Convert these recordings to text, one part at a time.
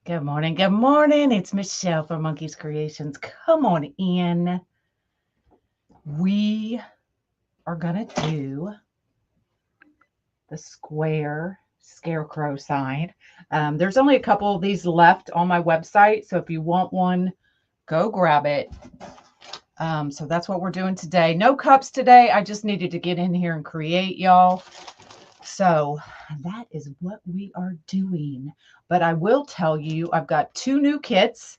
Good morning. Good morning. It's Michelle from Monkey's Creations. Come on in. We are going to do the square scarecrow sign. There's only a couple of these left on my website. So if you want one, go grab it. So that's what we're doing today. No cups today. I just needed to get in here and create, y'all. So that is what we are doing. But I will tell you, I've got two new kits.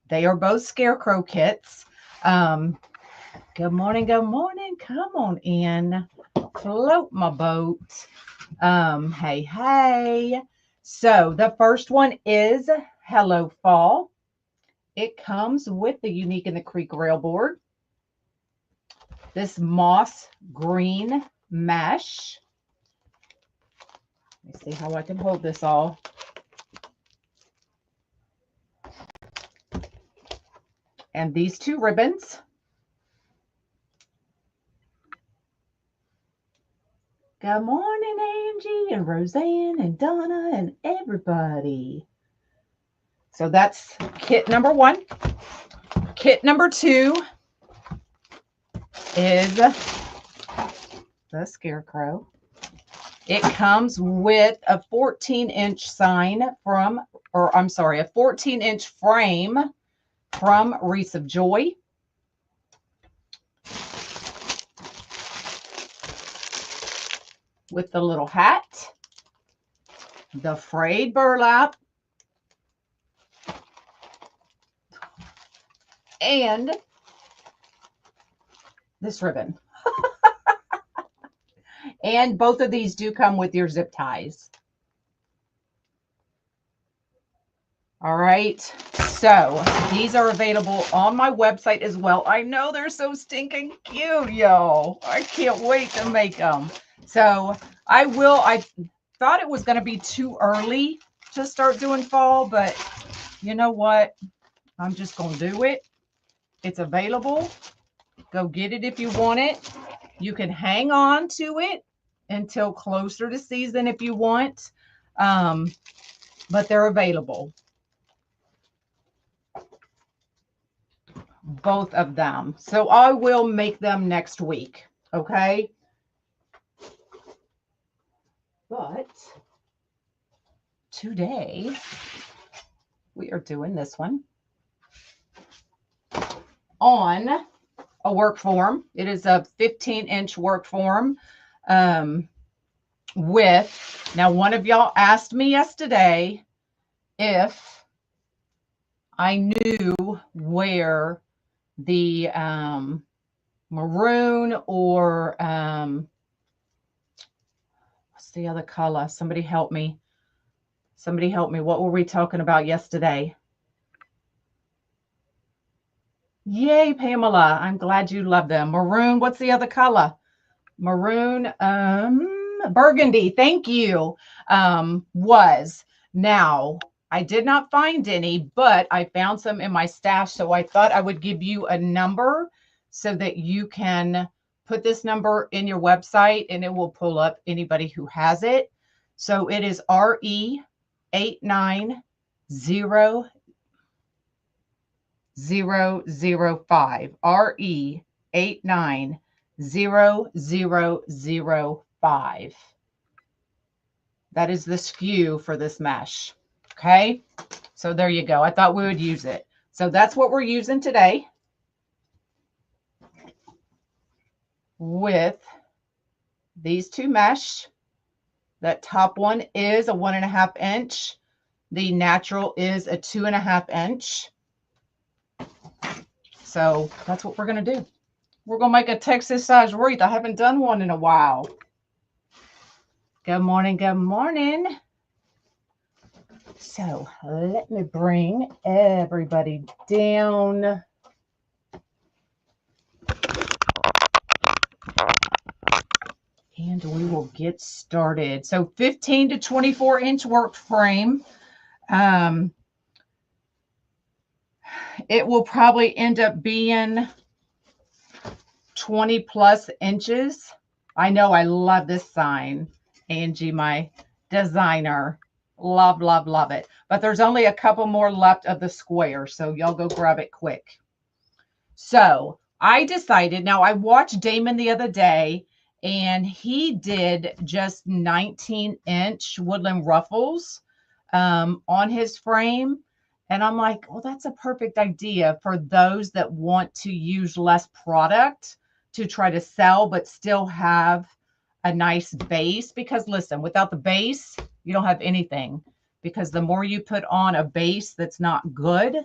They are both scarecrow kits. Good morning. Good morning. Come on in. Float my boat. Hey, hey. So the first one is Hello Fall. It comes with the Unique in the Creek rail board. This moss green mesh. Let me see how I can hold this all. And these two ribbons. Good morning, Angie and Roseanne and Donna and everybody. So that's kit number one. Kit number two is the Scarecrow. It comes with a 14-inch sign from, or I'm sorry, a 14-inch frame from Wreaths of Joy. With the little hat, the frayed burlap, and this ribbon. And both of these do come with your zip ties. All right, so these are available on my website as well. I know they're so stinking cute, y'all. I can't wait to make them. So I thought it was going to be too early to start doing fall, but you know what? I'm just going to do it. It's available. Go get it if you want it. You can hang on to it until closer to season if you want, but they're available. Both of them. So I will make them next week. Okay. But today we are doing this one on a work form. It is a 15-inch work form with, now one of y'all asked me yesterday if I knew where the maroon or what's the other color? Somebody help me. Somebody help me. What were we talking about yesterday? Yay, Pamela. I'm glad you love them. Maroon. What's the other color? Maroon. Burgundy. Thank you. Was. Now, I did not find any, but I found some in my stash. So I thought I would give you a number so that you can put this number in your website and it will pull up anybody who has it. So it is RE8900005. RE8900005. That is the SKU for this mesh. Okay, so there you go. I thought we would use it. So that's what we're using today with these two mesh. That top one is a 1.5 inch. The natural is a 2.5 inch. So that's what we're going to do. We're going to make a Texas size wreath. I haven't done one in a while. Good morning. Good morning. So let me bring everybody down. And we will get started. So 15 to 24 inch work frame. It will probably end up being 20 plus inches. I know I love this sign. Angie, my designer. Love, love, love it. But there's only a couple more left of the square, so y'all go grab it quick. So I decided, now I watched Damon the other day, and he did just 19-inch woodland ruffles on his frame. And I'm like, well, that's a perfect idea for those that want to use less product to try to sell, but still have a nice base. Because listen, without the base, you don't have anything. Because the more you put on a base that's not good,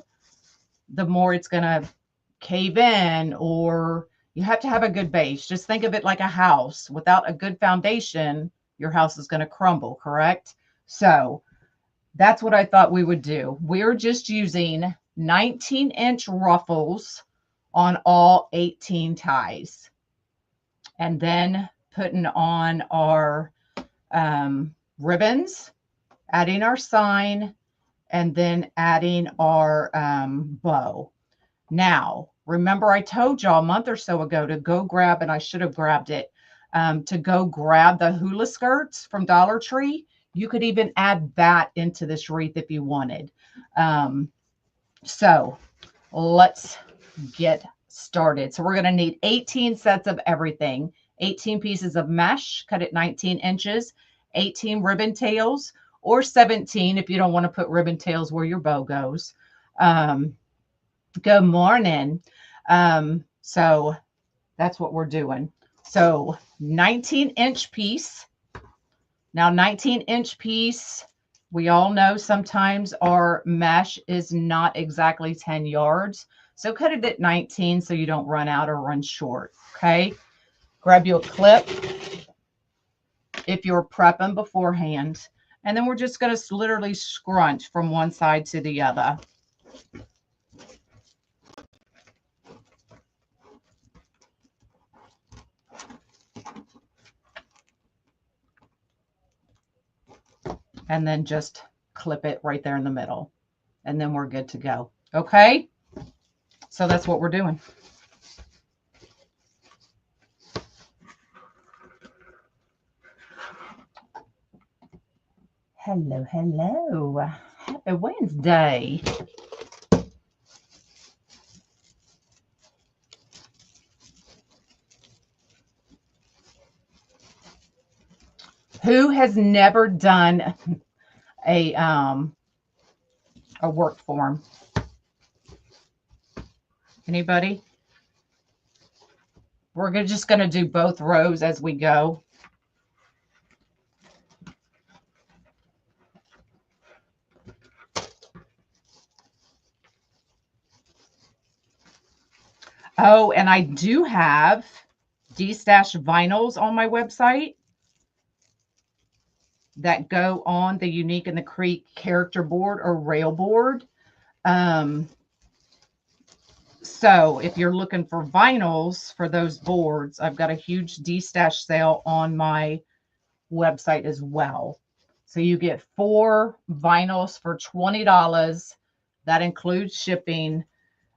the more it's going to cave in, or you have to have a good base. Just think of it like a house. Without a good foundation, your house is going to crumble, correct? So that's what I thought we would do. We're just using 19-inch ruffles on all 18 ties. And then putting on our ribbons, adding our sign, and then adding our bow. Now, remember I told y'all a month or so ago to go grab, and I should have grabbed it, to go grab the hula skirts from Dollar Tree. You could even add that into this wreath if you wanted. So let's get started. So we're going to need 18 sets of everything, 18 pieces of mesh, cut at 19 inches, 18 ribbon tails, or 17 if you don't want to put ribbon tails where your bow goes. Good morning. So that's what we're doing. So 19-inch piece. Now 19-inch piece, we all know sometimes our mesh is not exactly 10 yards. So cut it at 19 so you don't run out or run short. Okay. Grab you a clip if you're prepping beforehand. And then we're just going to literally scrunch from one side to the other. And then just clip it right there in the middle. And then we're good to go. Okay. So that's what we're doing. Hello, hello. Happy Wednesday. Who has never done a work form? Anybody? We're just going to do both rows as we go. Oh, and I do have D-Stash vinyls on my website that go on the Unique and the Creek character board or rail board. So if you're looking for vinyls for those boards, I've got a huge D-Stash sale on my website as well. So you get 4 vinyls for $20. That includes shipping,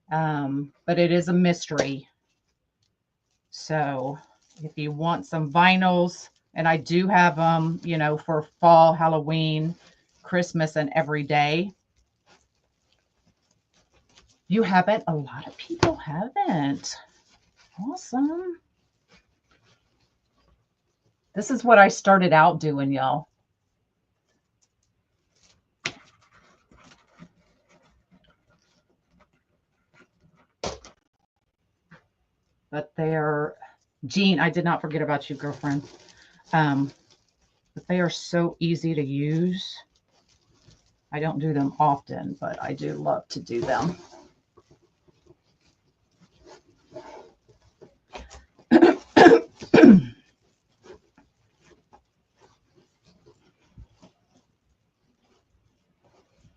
but it is a mystery. So if you want some vinyls, and I do have them, you know, for fall, Halloween, Christmas, and every day. You haven't? A lot of people haven't. Awesome. This is what I started out doing, y'all. But they're, Jean, I did not forget about you, girlfriend. But they are so easy to use. I don't do them often, but I do love to do them.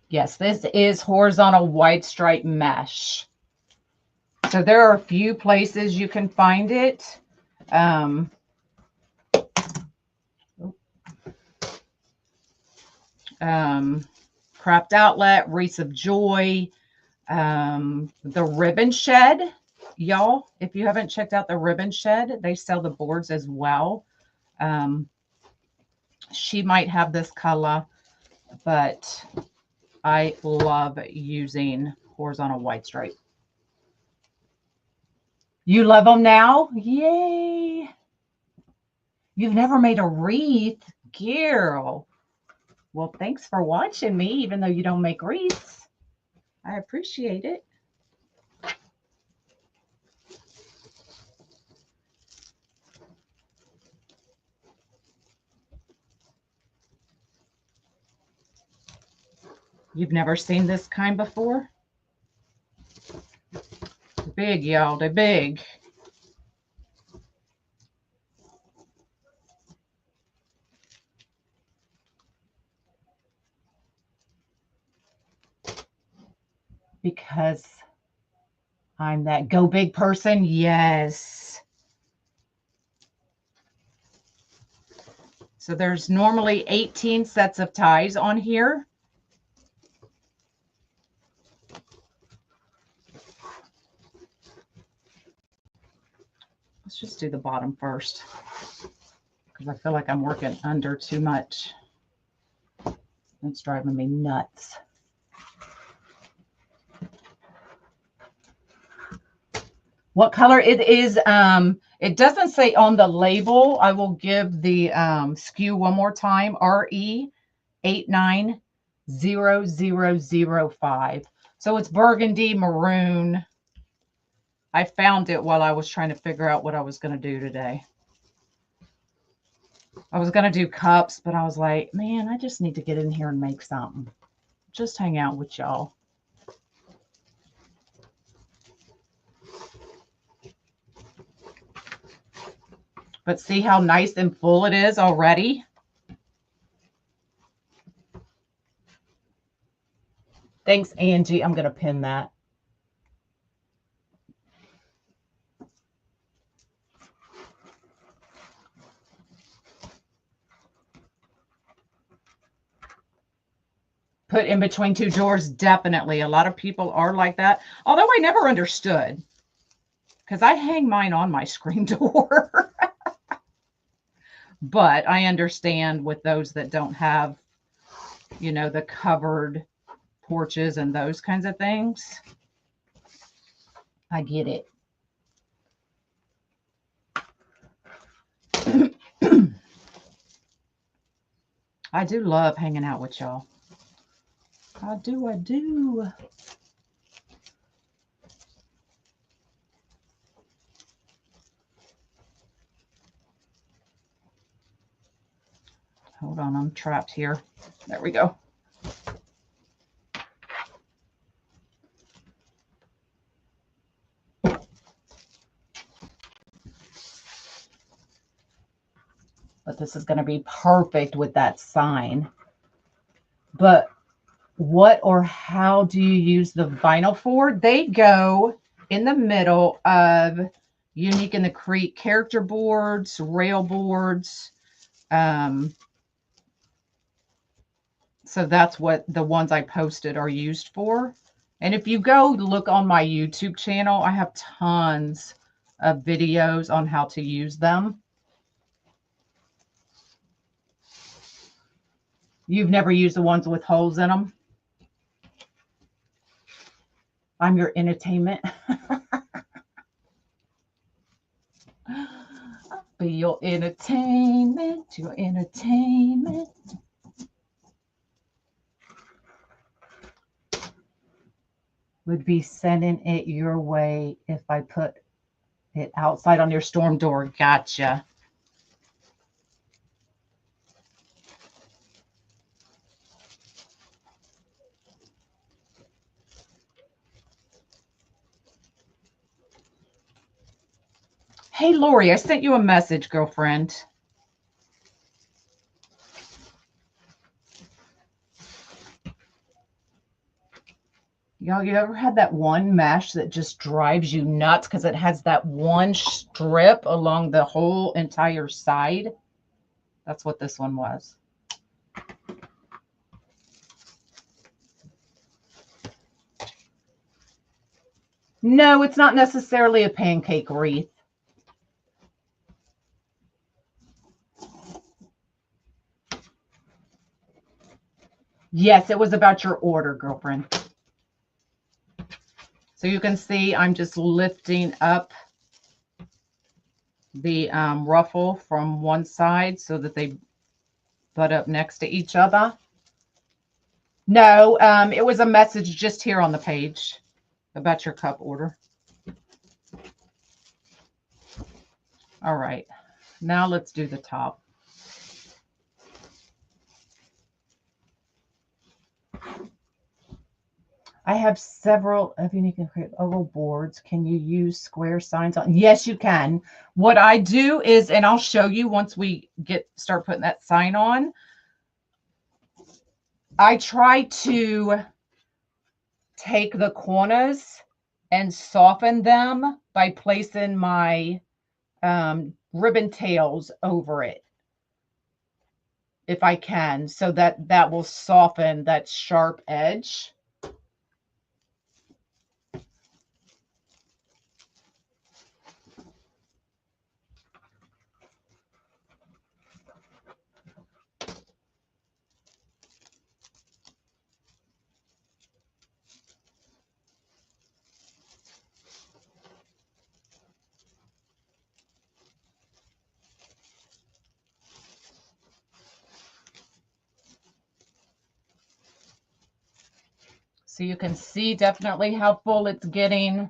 Yes, this is horizontal wide stripe mesh. So there are a few places you can find it. Craft Outlet, Wreaths of Joy, the Ribbon Shed. Y'all, if you haven't checked out the Ribbon Shed, they sell the boards as well. She might have this color. but I love using horizontal wide stripe. You love them now? Yay. You've never made a wreath, girl. Well, thanks for watching me, even though you don't make wreaths. I appreciate it. You've never seen this kind before? They're big, y'all. They're big. Because I'm that go big person. Yes. So there's normally 18 sets of ties on here. Let's just do the bottom first, because I feel like I'm working under too much. It's driving me nuts. What color it is, it doesn't say on the label. I will give the SKU one more time, RE890005. So it's burgundy maroon. I found it while I was trying to figure out what I was going to do today. I was going to do cups, but I was like, man, I just need to get in here and make something. Just hang out with y'all. But see how nice and full it is already? Thanks, Angie. I'm going to pin that. Put in between two drawers, definitely. A lot of people are like that. Although I never understood, because I hang mine on my screen door. But I understand with those that don't have, you know, the covered porches and those kinds of things. I get it. I do love hanging out with y'all. I do. Hold on, I'm trapped here. There we go. But this is going to be perfect with that sign. But what or how do you use the vinyl for? They go in the middle of Unique in the Creek character boards, rail boards. So that's what the ones I posted are used for. And if you go look on my YouTube channel, I have tons of videos on how to use them. You've never used the ones with holes in them? I'm your entertainment. Be your entertainment, your entertainment. Would be sending it your way if I put it outside on your storm door. Gotcha. Hey, Lori, I sent you a message, girlfriend. Y'all, you ever had that one mesh that just drives you nuts because it has that one strip along the whole entire side? That's what this one was. No, it's not necessarily a pancake wreath. Yes, it was about your order, girlfriend. So you can see I'm just lifting up the ruffle from one side so that they butt up next to each other. No, it was a message just here on the page about your cup order. All right, now let's do the top. I have several of you can create oval boards. Can you use square signs on? Yes, you can. What I do is, and I'll show you once we start putting that sign on, I try to take the corners and soften them by placing my ribbon tails over it, if I can, so that will soften that sharp edge. So you can see definitely how full it's getting.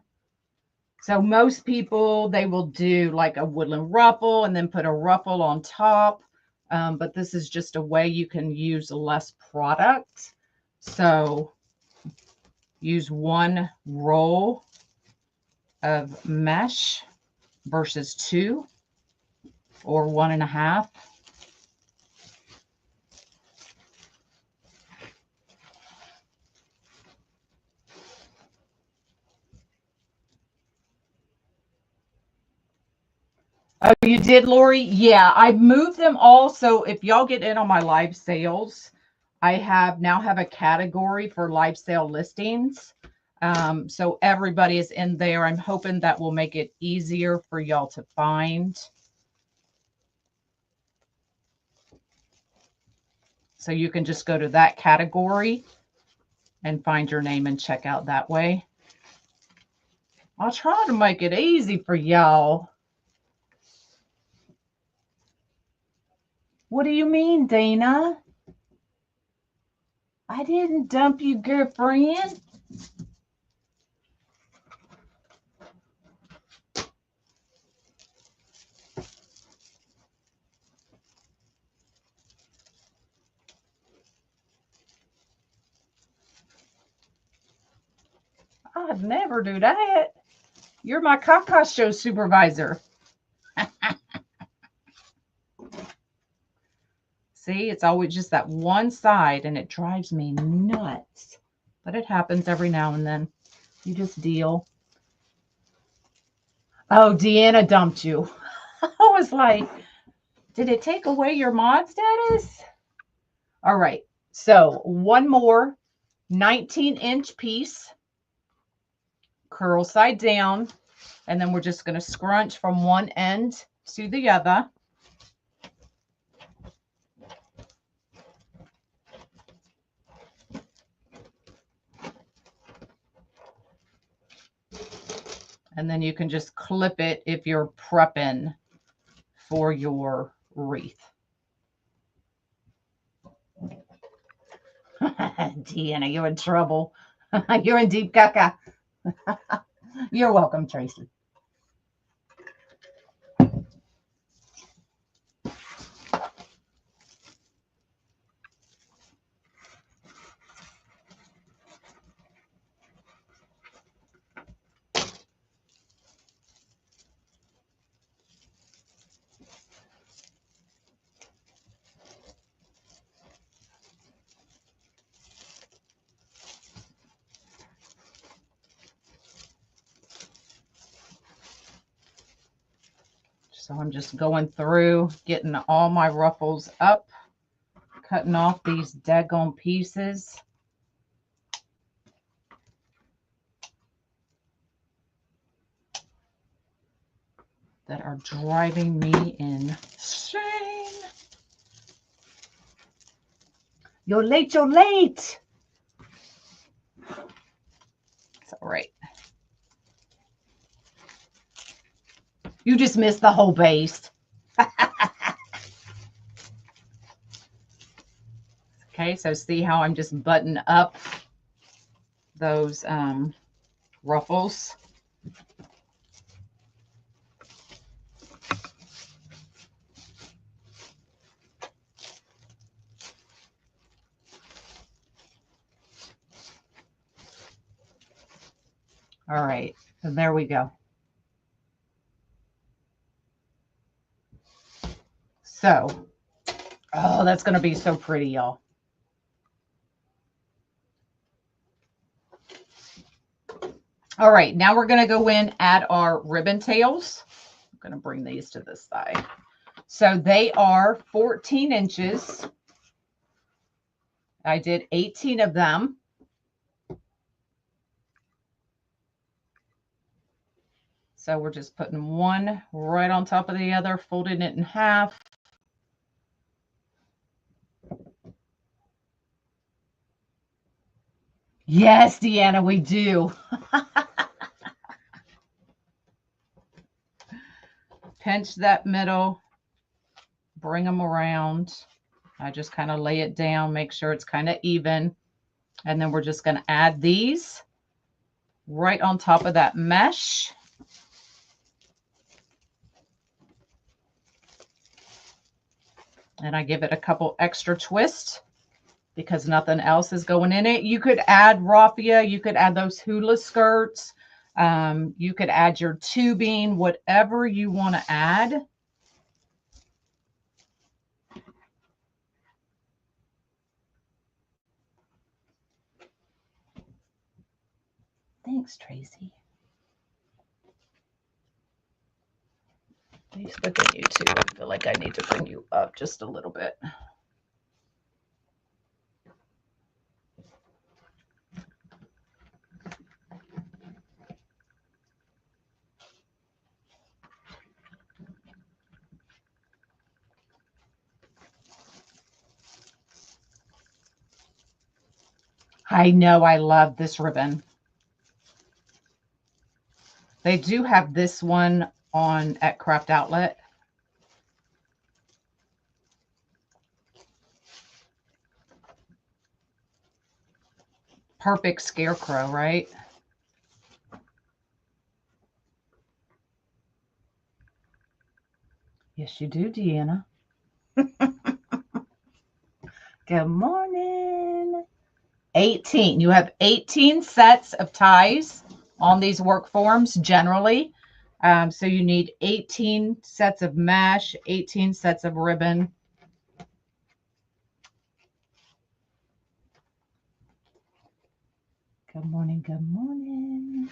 So most people, they will do like a woodland ruffle and then put a ruffle on top. But this is just a way you can use less product. So use one roll of mesh versus 2 or 1.5. Oh, you did, Lori? Yeah, I've moved them all. So if y'all get in on my live sales, I now have a category for live sale listings. So everybody is in there. I'm hoping that will make it easier for y'all to find. So you can just go to that category and find your name and check out that way. I'll try to make it easy for y'all. What do you mean, Dana? I didn't dump you, girlfriend. I'd never do that. You're my caca show supervisor. See, it's always just that one side, and it drives me nuts. But it happens every now and then. You just deal. Oh, Deanna dumped you. I was like, did it take away your mod status? All right. So one more 19-inch piece. Curl side down. And then we're just going to scrunch from one end to the other. And then you can just clip it if you're prepping for your wreath. Deanna, you're in trouble. You're in deep caca. You're welcome, Tracy. So I'm just going through, getting all my ruffles up, cutting off these daggone pieces. That are driving me insane. You're late, you're late. It's all right. You just missed the whole base. Okay, so see how I'm just buttoning up those ruffles. All right, and there we go. So, oh, that's going to be so pretty, y'all. All right, now we're going to go in, add our ribbon tails. I'm going to bring these to this side. So they are 14 inches. I did 18 of them. So we're just putting one right on top of the other, folding it in half. Yes, Deanna, we do. Pinch that middle, bring them around. I just kind of lay it down, make sure it's kind of even. And then we're just going to add these right on top of that mesh. And I give it a couple extra twists because nothing else is going in it. You could add raffia. You could add those hula skirts. You could add your tubing, whatever you want to add. Thanks, Tracy. Nice looking at you too. I feel like I need to bring you up just a little bit. I know I love this ribbon. They do have this one on at Craft Outlet. Perfect Scarecrow, right? Yes, you do, Deanna. Good morning. 18. You have 18 sets of ties on these work forms generally. So you need 18 sets of mesh, 18 sets of ribbon. Good morning, good morning.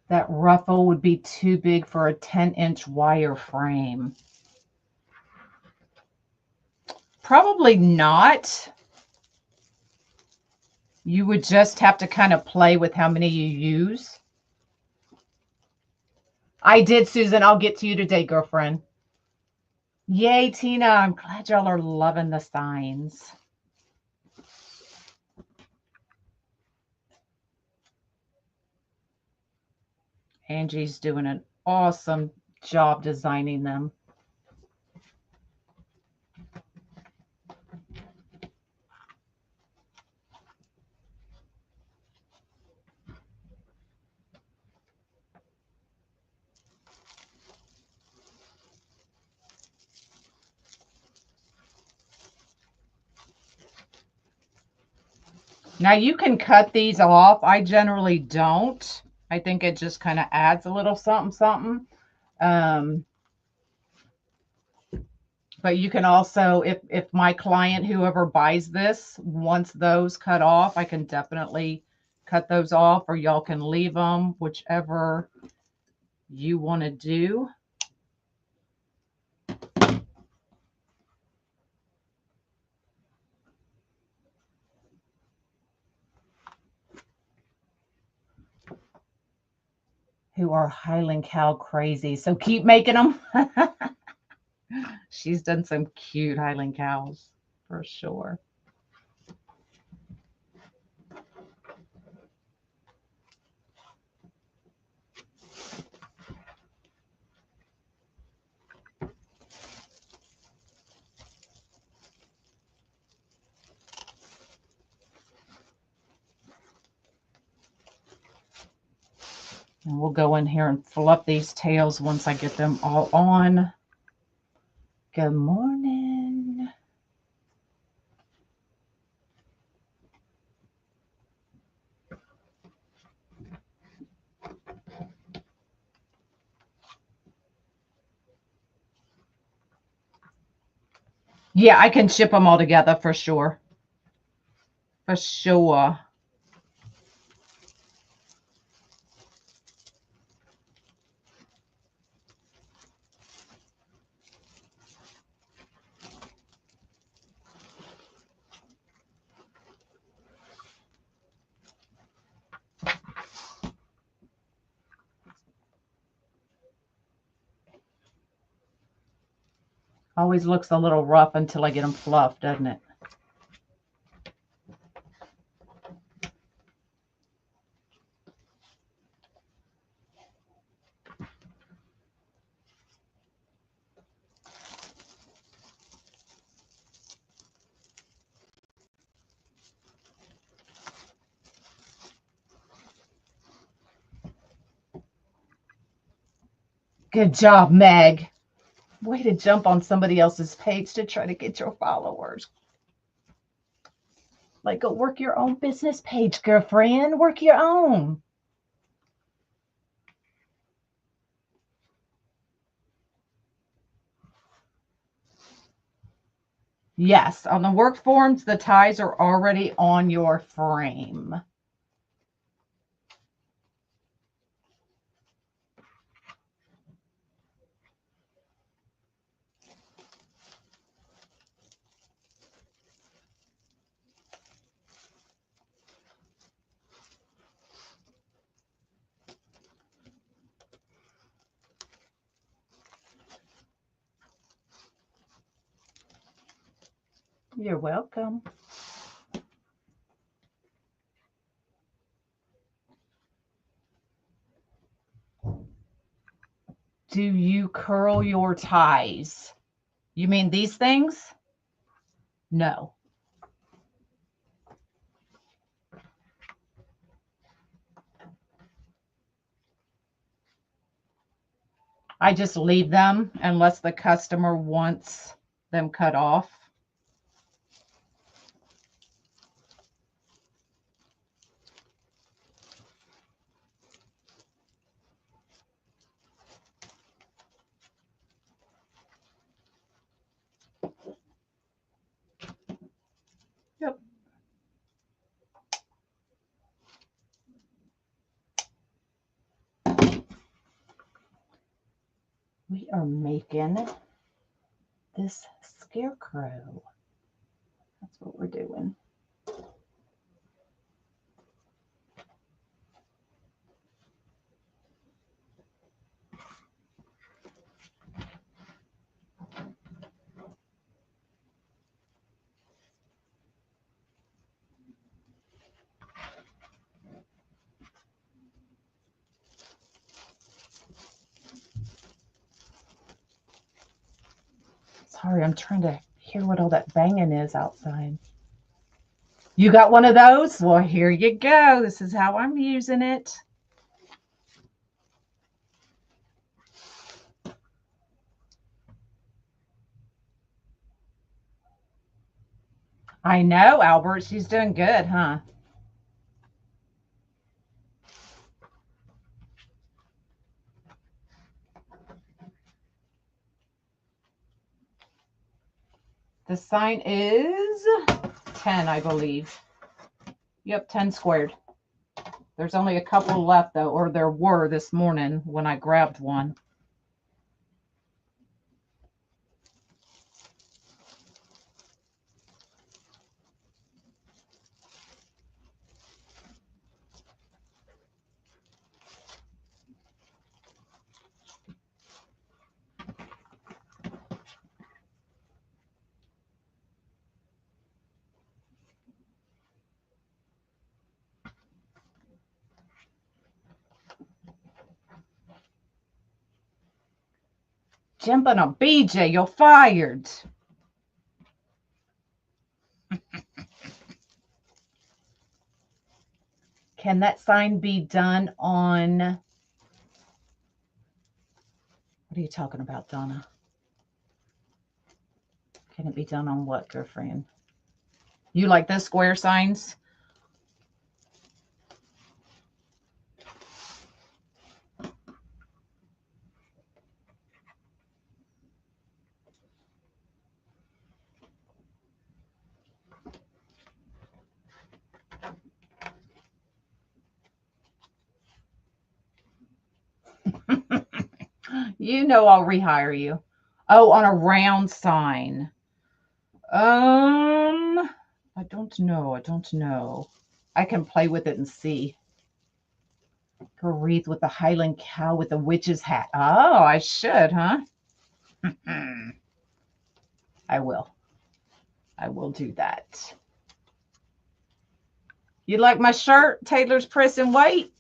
That ruffle would be too big for a 10-inch wire frame. Probably not. You would just have to kind of play with how many you use. I did, Susan. I'll get to you today, girlfriend. Yay, Tina. I'm glad y'all are loving the signs. Angie's doing an awesome job designing them. Now you can cut these off. I generally don't. I think it just kind of adds a little something, something. But you can also, if my client, whoever buys this, wants those cut off, I can definitely cut those off, or y'all can leave them, whichever you want to do. Who are Highland cow crazy. So keep making them. She's done some cute Highland cows for sure. And we'll go in here and fluff these tails once I get them all on. Good morning. Yeah, I can ship them all together for sure. For sure. Always looks a little rough until I get them fluffed, doesn't it? Good job, Meg. Way to jump on somebody else's page to try to get your followers. Like, go work your own business page, girlfriend. Work your own. Yes, on the work forms, the ties are already on your frame. You're welcome. Do you curl your ties? You mean these things? No. I just leave them unless the customer wants them cut off. Yep. We are making this scarecrow. That's what we're doing. Sorry, I'm trying to hear what all that banging is outside. You got one of those? Well, here you go. This is how I'm using it. I know, Albert. She's doing good, huh? The sign is 10, I believe. Yep, 10 squared. There's only a couple left, though, or there were this morning when I grabbed one. Jumping on BJ, you're fired. Can that sign be done on... What are you talking about, Donna? Can it be done on what, girlfriend? You like those square signs? You know I'll rehire you. Oh, on a round sign. I don't know. I don't know. I can play with it and see. A wreath with the Highland cow with the witch's hat. Oh, I should, huh? I will. I will do that. You like my shirt? Taylor's Press and Wait?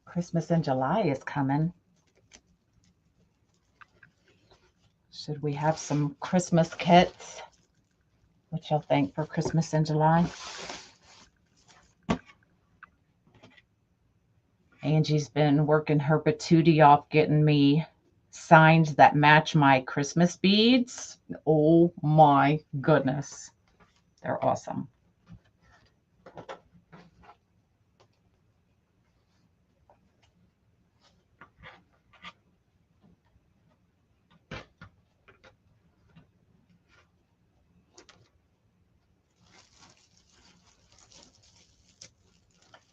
Christmas in July is coming. Should we have some Christmas kits? What y'all think for Christmas in July? Angie's been working her patootie off getting me signs that match my Christmas beads. Oh my goodness. They're awesome.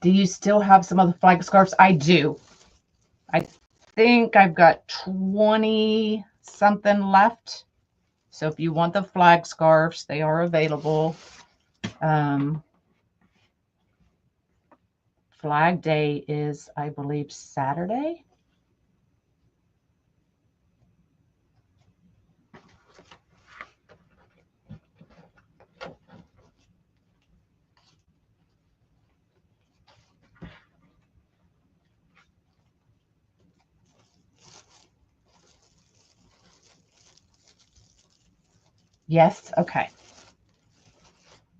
Do you still have some of the flag scarves? I do. I think I've got 20 something left. So if you want the flag scarves, they are available. Flag Day is, I believe, Saturday. Yes, okay.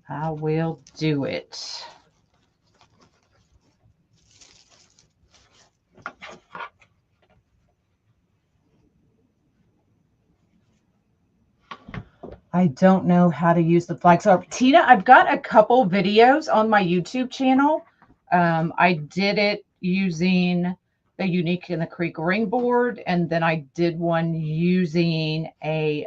I will do it. I don't know how to use the flag scarf. Tina, I've got a couple videos on my YouTube channel. I did it using the Unique in the Creek ring board, and then I did one using a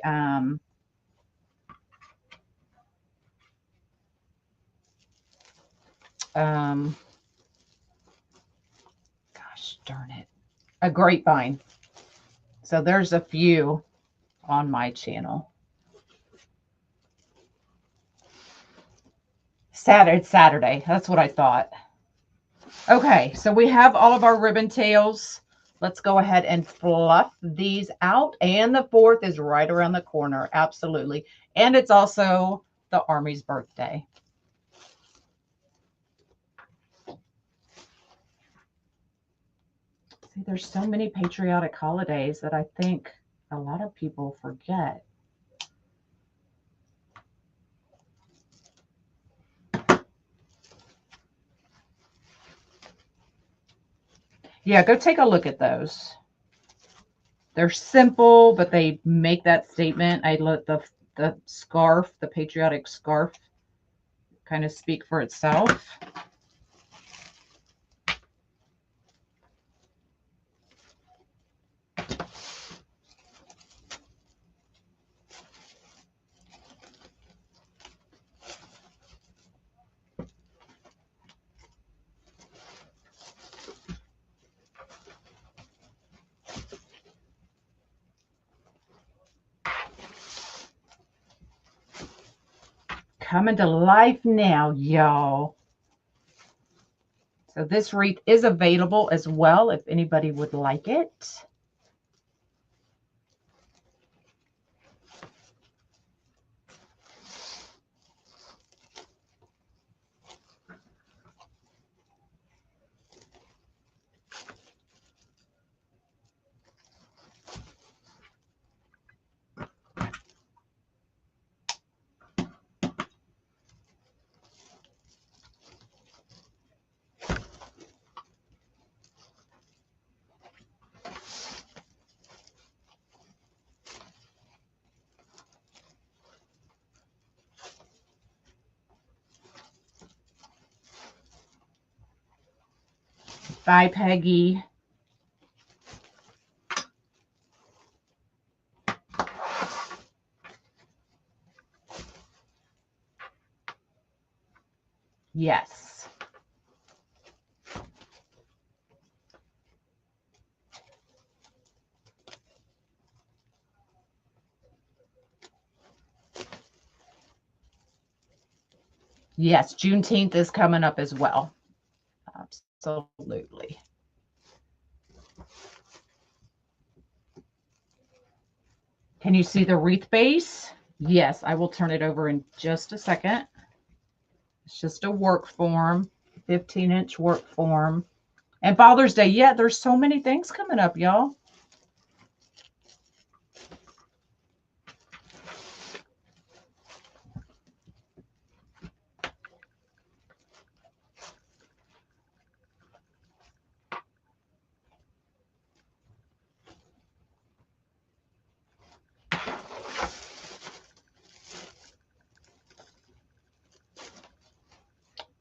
gosh darn it, a grapevine. So there's a few on my channel. Saturday. That's what I thought. Okay, so we have all of our ribbon tails. Let's go ahead and fluff these out. And the 4th is right around the corner. Absolutely. And it's also the Army's birthday. See, there's so many patriotic holidays that I think a lot of people forget. Yeah, go take a look at those. They're simple, but they make that statement. I let the scarf, the patriotic scarf, kind of speak for itself. Coming to life now, y'all. So this wreath is available as well if anybody would like it. Bye, Peggy. Yes. Yes, Juneteenth is coming up as well. Absolutely. Can you see the wreath base? Yes, I will turn it over in just a second. It's just a work form, 15-inch work form. And Father's Day, yeah, there's so many things coming up, y'all.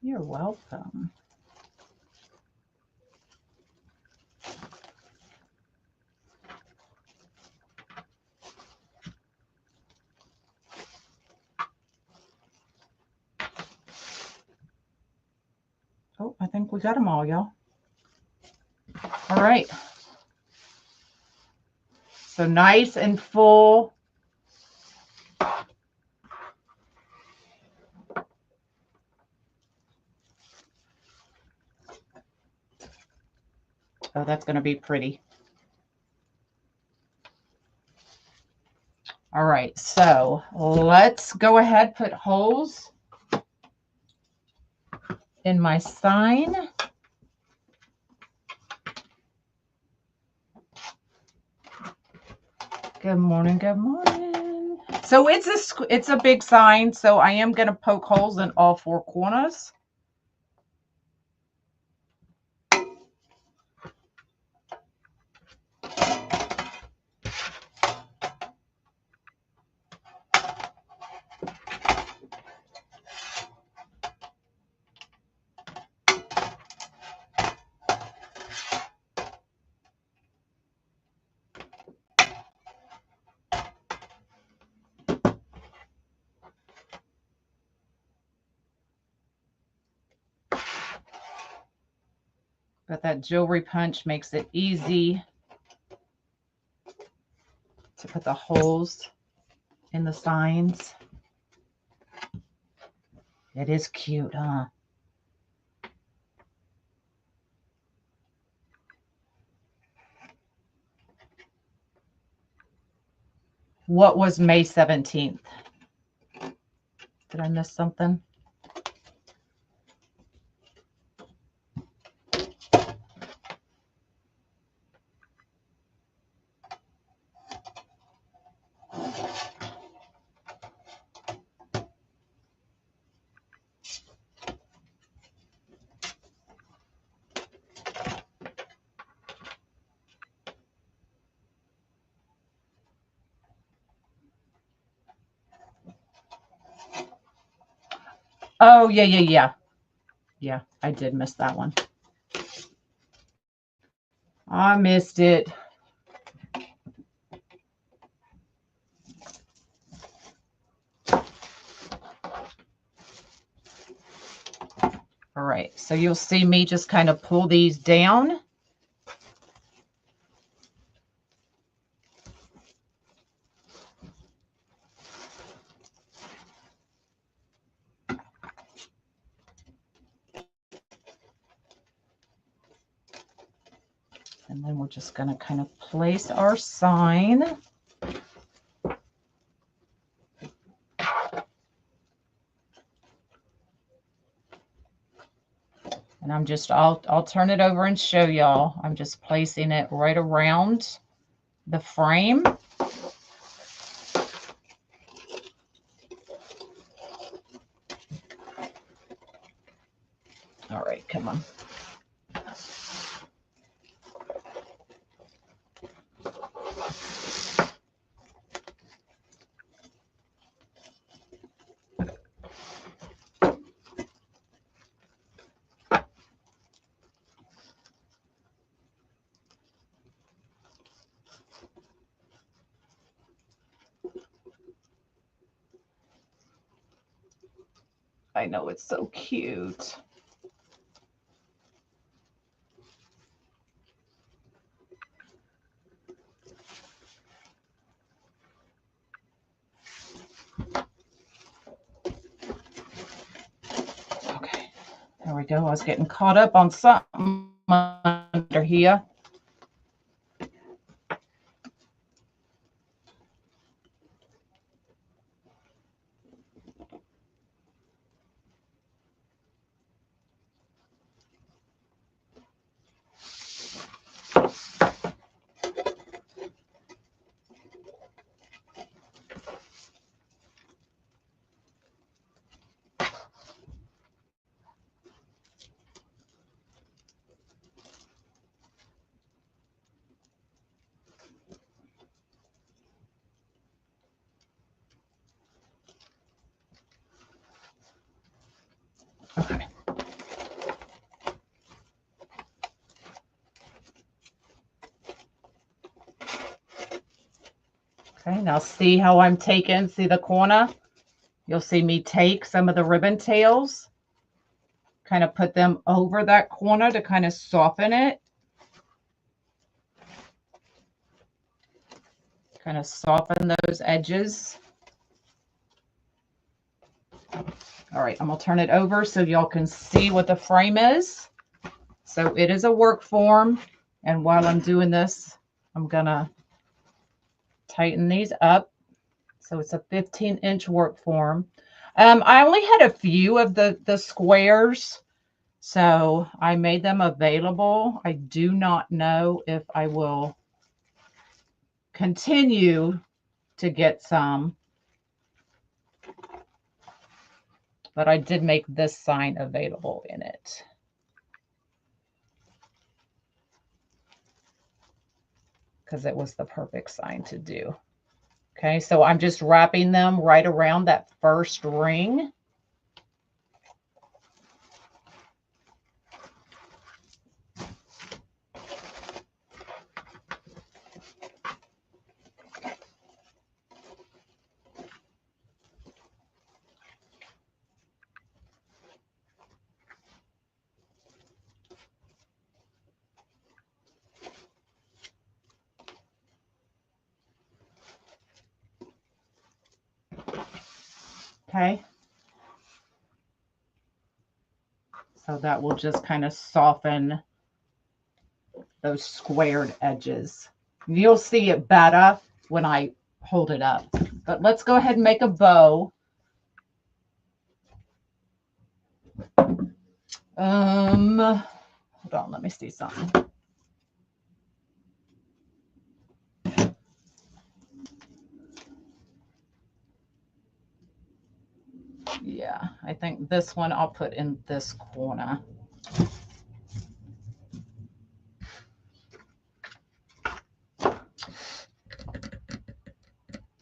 You're welcome. Oh, I think we got them all, y'all. All right. So nice and full. Oh, that's going to be pretty. All right, so let's go ahead, put holes in my sign. Good morning, good morning. So it's a big sign, so I am going to poke holes in all four corners. But that jewelry punch makes it easy to put the holes in the signs. It is cute, huh? What was May 17th? Did I miss something? Oh, yeah, yeah, yeah. Yeah, I did miss that one. I missed it. All right, so you'll see me just kind of pull these down. And then we're just going to kind of place our sign. And I'll turn it over and show y'all. I'm just placing it right around the frame. All right, come on. I know, it's so cute. Okay, there we go. I was getting caught up on something under here. Okay. Okay, now see how I'm taking, see the corner? You'll see me take some of the ribbon tails, kind of put them over that corner to kind of soften it. Kind of soften those edges. All right, I'm gonna turn it over so y'all can see what the frame is. So it is a work form. And while I'm doing this, I'm gonna tighten these up. So it's a 15-inch work form. I only had a few of the squares, so I made them available. I do not know if I will continue to get some, but I did make this sign available in it. Because it was the perfect sign to do. Okay, so I'm just wrapping them right around that first ring. Okay. So that will just kind of soften those squared edges. You'll see it better when I hold it up. But let's go ahead and make a bow. Hold on, let me see something. Yeah, I think this one I'll put in this corner.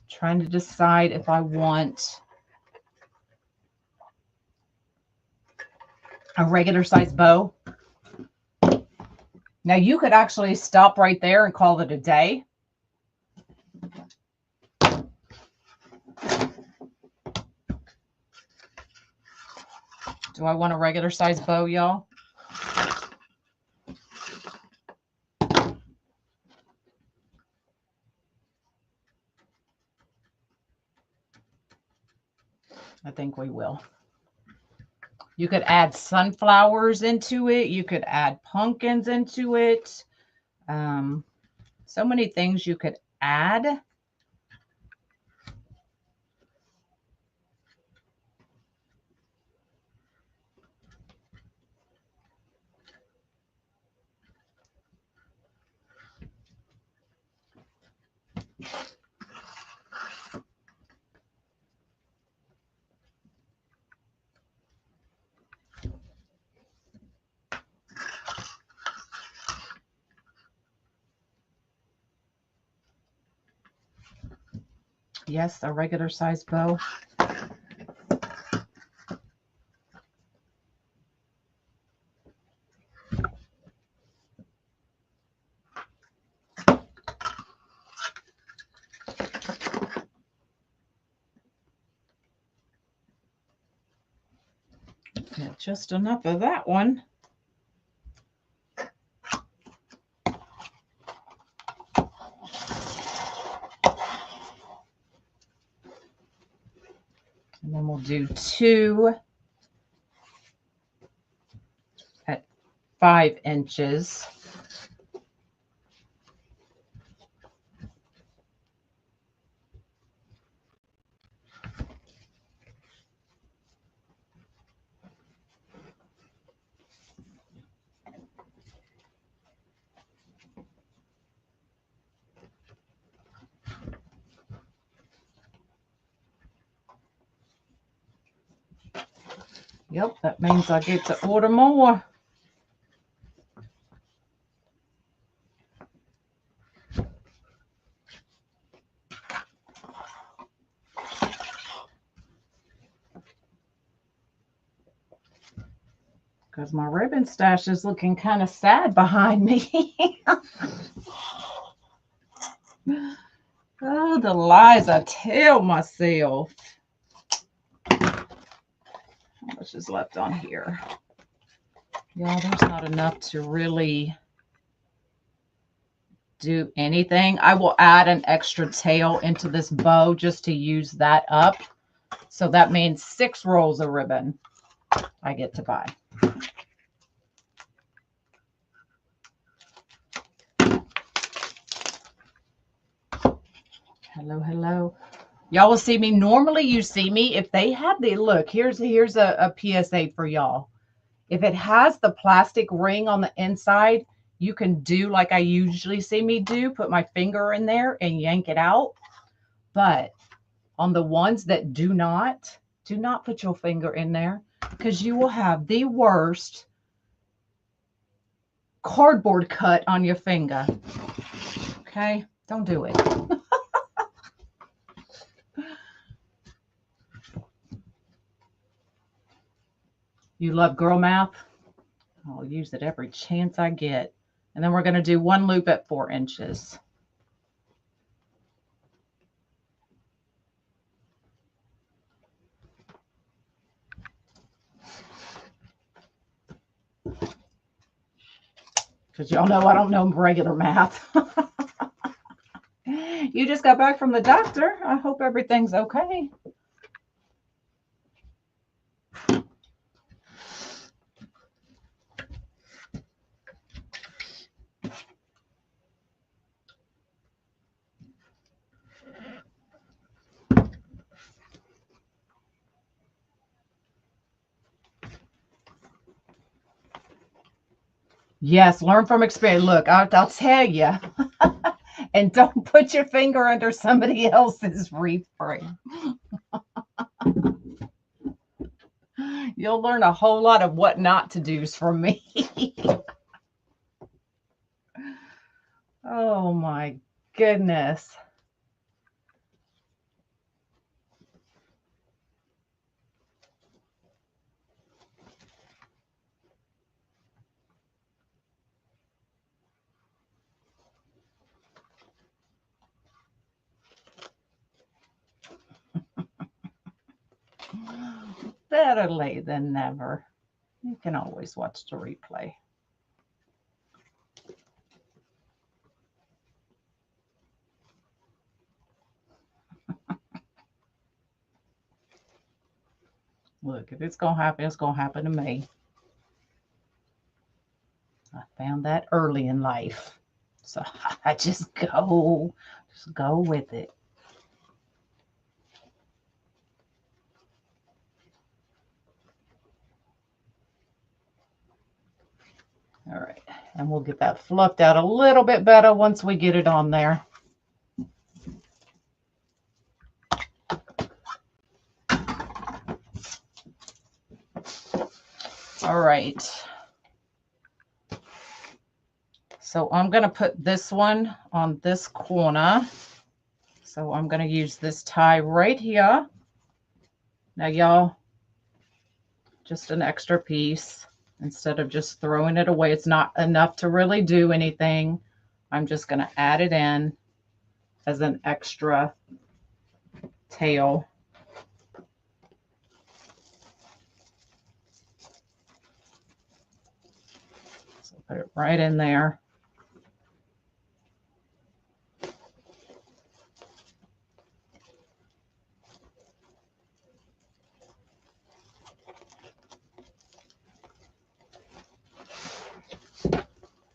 Trying to decide if I want a regular size bow. Now you could actually stop right there and call it a day. Do I want a regular size bow, y'all? I think we will. You could add sunflowers into it. You could add pumpkins into it. So many things you could add. Yes, a regular size bow. Yeah, just enough of that one. And then we'll do 2 at 5 inches. Yep, that means I get to order more. Because my ribbon stash is looking kind of sad behind me. Oh, the lies I tell myself. How much is left on here? Yeah, there's not enough to really do anything. I will add an extra tail into this bow just to use that up. So that means 6 rolls of ribbon I get to buy. Hello, hello. Y'all will see me. Normally you see me if they have the look. Here's a PSA for y'all. If it has the plastic ring on the inside, you can do like I usually see me do, put my finger in there and yank it out. But on the ones that do not put your finger in there, because you will have the worst cardboard cut on your finger. Okay, don't do it. You love girl math? I'll use it every chance I get. And then we're going to do 1 loop at 4 inches. Because y'all know I don't know regular math. You just got back from the doctor. I hope everything's okay. Yes, learn from experience. Look, I'll tell you. And don't put your finger under somebody else's wreath frame. You'll learn a whole lot of what not to do's from me. Oh my goodness. Better late than never. You can always watch the replay. Look, if it's going to happen, it's going to happen to me. I found that early in life. So I just go with it. All right, and we'll get that fluffed out a little bit better once we get it on there. All right. So I'm going to put this one on this corner. So I'm going to use this tie right here. Now, y'all, just an extra piece. Instead of just throwing it away, it's not enough to really do anything. I'm just going to add it in as an extra tail. So put it right in there.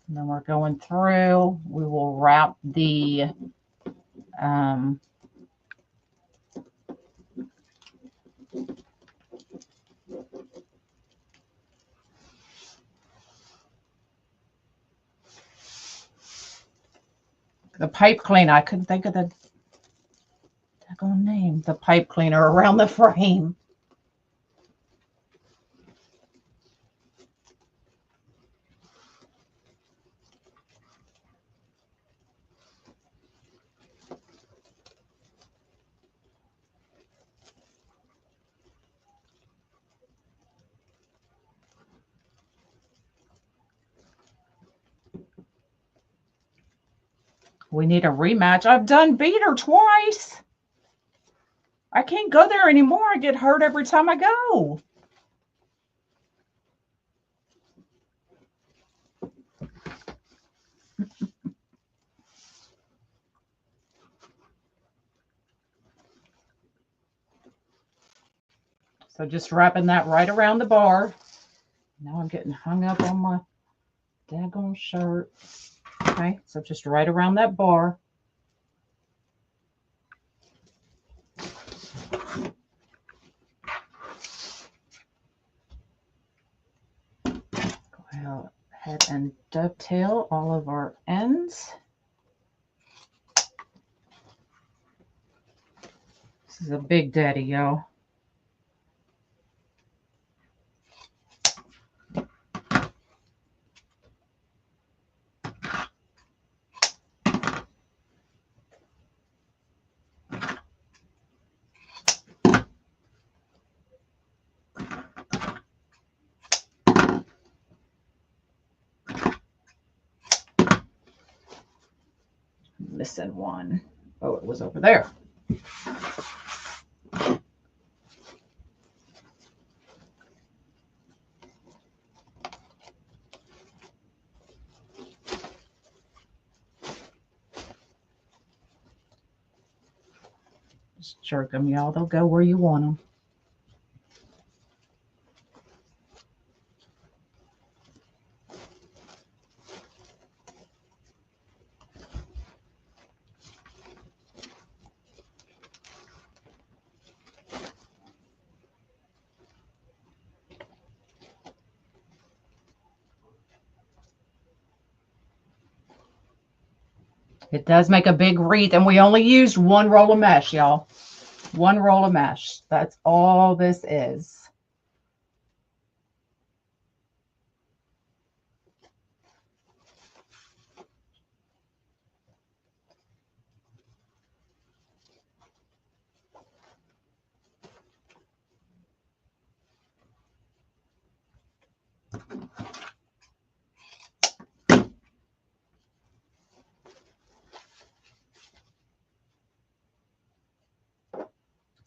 And then we're going through, we will wrap the pipe cleaner. I couldn't think of the name. The pipe cleaner around the frame. We need a rematch. I've done beat her twice. I can't go there anymore. I get hurt every time I go. So just wrapping that right around the bar. Now I'm getting hung up on my daggone shirt. Okay, so just right around that bar. Go ahead and dovetail all of our ends. This is a big daddy, y'all. Missing one. Oh, it was over there. Just jerk them, y'all. They'll go where you want them. It does make a big wreath, and we only used one roll of mesh, y'all. One roll of mesh. That's all this is.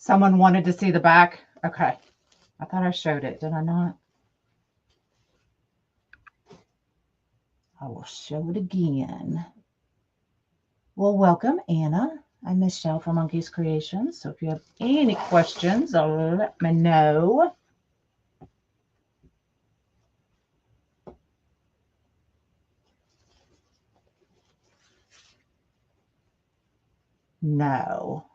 Someone wanted to see the back. Okay. I thought I showed it. Did I not? I will show it again. Well, welcome, Anna. I'm Michelle from Monkey's Creations. So if you have any questions, let me know. No,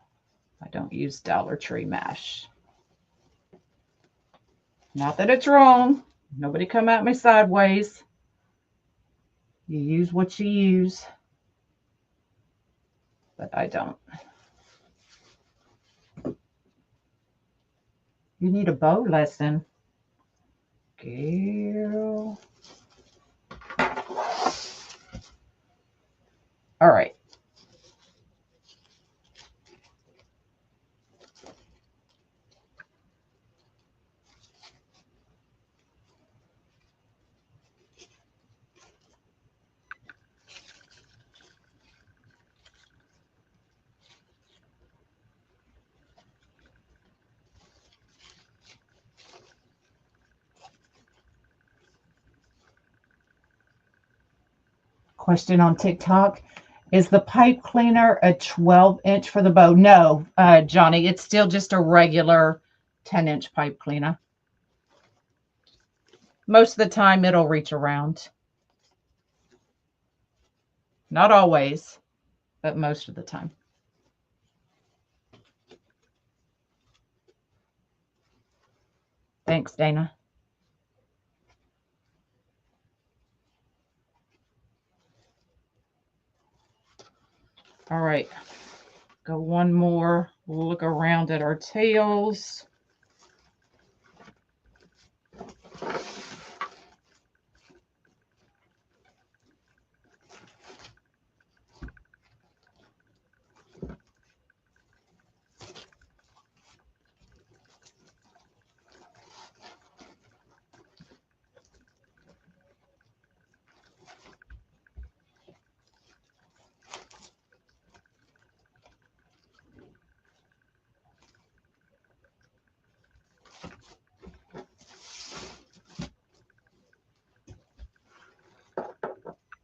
I don't use Dollar Tree mesh. Not that it's wrong. Nobody come at me sideways. You use what you use. But I don't. You need a bow lesson. Girl. All right. Question on TikTok. Is the pipe cleaner a 12-inch for the bow? No, Johnny, it's still just a regular 10-inch pipe cleaner. Most of the time it'll reach around. Not always, but most of the time. Thanks, Dana. All right, go one more. We'll look around at our tails.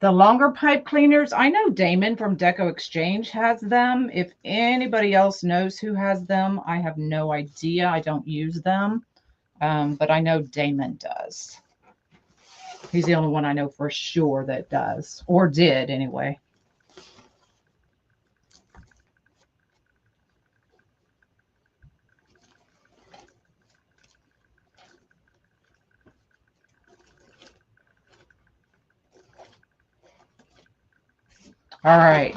The longer pipe cleaners, I know Damon from DECO Exchange has them. If anybody else knows who has them, I have no idea. I don't use them, but I know Damon does. He's the only one I know for sure that does, or did anyway. All right.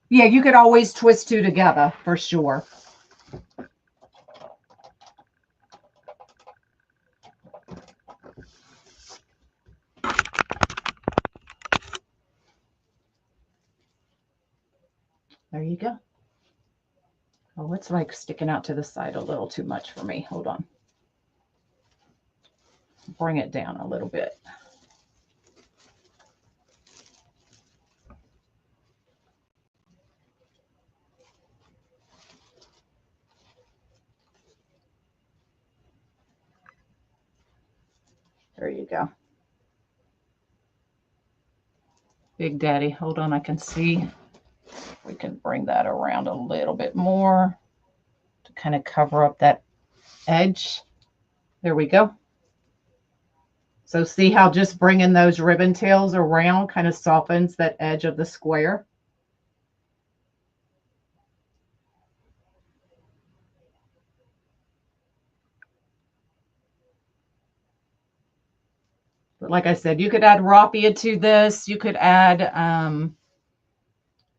Yeah, you could always twist two together for sure. There you go. Oh, it's like sticking out to the side a little too much for me. Hold on. Bring it down a little bit. There you go. Big Daddy, hold on, I can see. We can bring that around a little bit more to kind of cover up that edge. There we go. So see how just bringing those ribbon tails around kind of softens that edge of the square? But like I said, you could add raffia to this. You could add,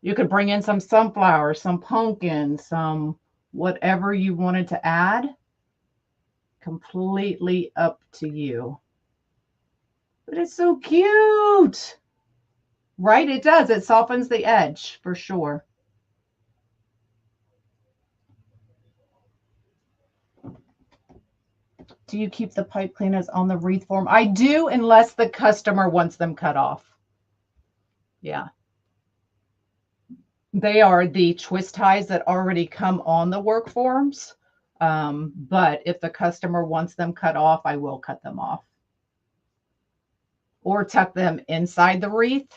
you could bring in some sunflowers, some pumpkin, some whatever you wanted to add. Completely up to you. But it's so cute. Right? It does. It softens the edge for sure. Do you keep the pipe cleaners on the wreath form? I do, unless the customer wants them cut off. Yeah. They are the twist ties that already come on the work forms. But if the customer wants them cut off, I will cut them off. Or tuck them inside the wreath.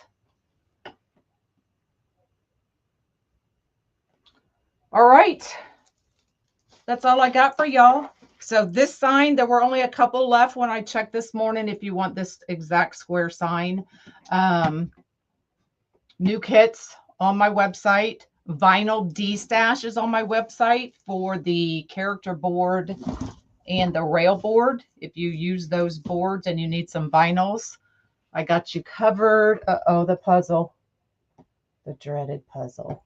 All right. That's all I got for y'all. So this sign, there were only a couple left when I checked this morning if you want this exact square sign. New kits on my website. Vinyl D-stash is on my website for the character board and the rail board. If you use those boards and you need some vinyls, I got you covered. Uh-oh, the puzzle. The dreaded puzzle.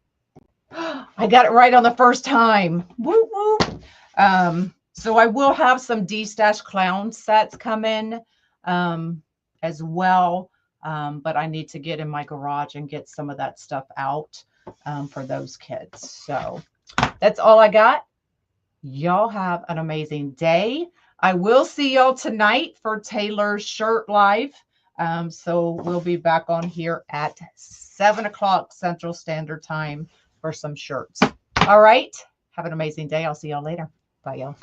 I got it right on the first time. Woo woo. So I will have some D-stash clown sets come in as well. But I need to get in my garage and get some of that stuff out for those kids. So that's all I got. Y'all have an amazing day. I will see y'all tonight for Taylor's Shirt Live. So we'll be back on here at 7 o'clock Central Standard Time for some shirts. All right. Have an amazing day. I'll see y'all later. Bye, y'all.